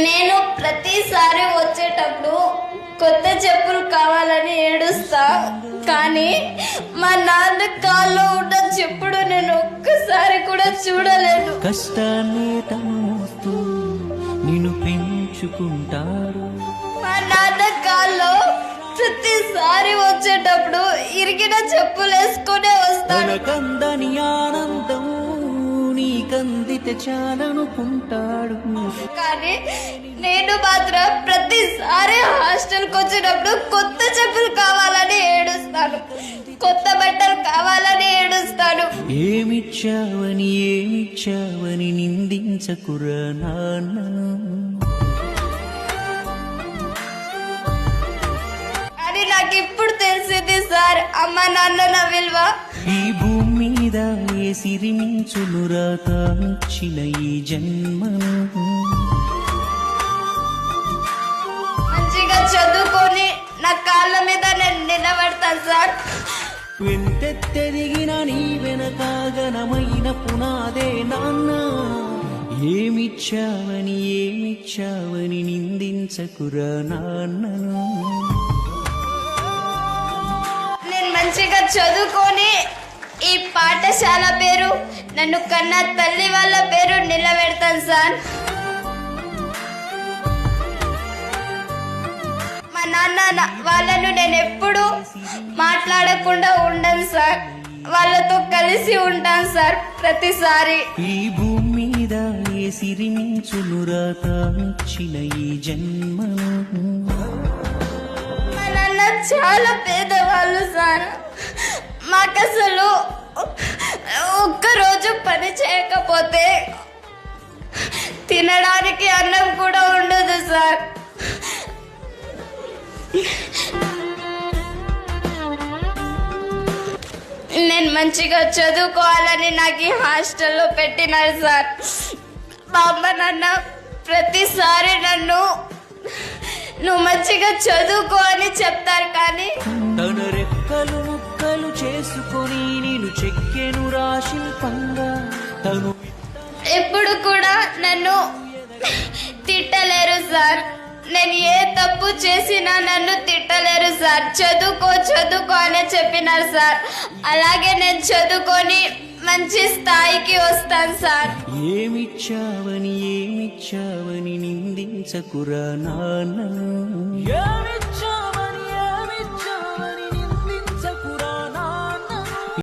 నేను ప్రతిసారి వచ్చేటప్పుడు కొత్త చెప్పులు కావాలని ఏడుస్తా, కానీ మా నాన్న కాల్లో ఉన్న చెప్పుడు నేను ఒక్కసారి కూడా చూడలేను. కష్టాన్ని తమోస్తూ నిన్ను పెంచుకుంటారు. మా నాన్న కాల్లో ప్రతిసారి వచ్చేటప్పుడు ఇరిగిన చెప్పులు వేసుకునే వస్తాను. కందని ఆనందం నీకందితే చాలనుకుంటాడు. కానీ నేను మాత్రం ప్రతిసారి హాస్టల్కి వచ్చినప్పుడు కొత్త చెప్పులు కావాలని ఏడుస్తాను, కొత్త బట్టలు కావాలని ఏడుస్తాను. ఏమిచ్చావని నిందించకురా నాన్నను. అని నాకు ఇప్పుడు తెలిసింది సార్, అమ్మ నాన్న విలువ. ఈ భూమి మీద ఏ సిరిమించునురా తానిచ్చిన ఈ జన్మను. మంచిగా చదువుకొని నా కాళ్ళ మీద నేను నిలబడతాను సార్. వెంటెత్తెదిగిన నీ వెనకాగనమైన పునాదే నాన్న. ఏమిచ్చావని నిందించకురా నాన్నను. నేను మంచిగా చదువుకొని ఈ పాఠశాల పేరు, నన్ను కన్న తల్లి వాళ్ళ పేరు నిలబెడతాను సార్. మా నాన్న వాళ్ళను నేను ఎప్పుడు మాట్లాడకుండా ఉండను సార్, వాళ్ళతో కలిసి ఉంటాను సార్ ప్రతిసారి. ఈ భూమి మీద ఏ సిరిమించునురా తానిచ్చిన ఈ జన్మను. మా నాన్న చాలా పేదవాళ్ళు సార్, మాకు అసలు ఒక్కరోజు పని చేయకపోతే తినడానికి అన్నం కూడా ఉండదు సార్. నేను మంచిగా చదువుకోవాలని నాకు ఈ హాస్టల్లో పెట్టినారు సార్. మా అమ్మ నాన్న ప్రతిసారి నన్ను నువ్వు మంచిగా చదువుకో అని చెప్తారు, కానీ తన రెక్కలు ముక్కలు చేసుకొని నేను చెక్కెను రాశిల్పంగా. తను ఎప్పుడు కూడా నన్ను తిట్టలేరు సార్. నేను ఏ తప్పు చేసినా నన్ను తిట్టలేరు సార్. చదువుకో అనే చెప్పినారు సార్. అలాగే నేను చదువుకొని మంచి స్థాయికి వస్తాను సార్. ఏమిచ్చావని నిందించకురా నాన్నను.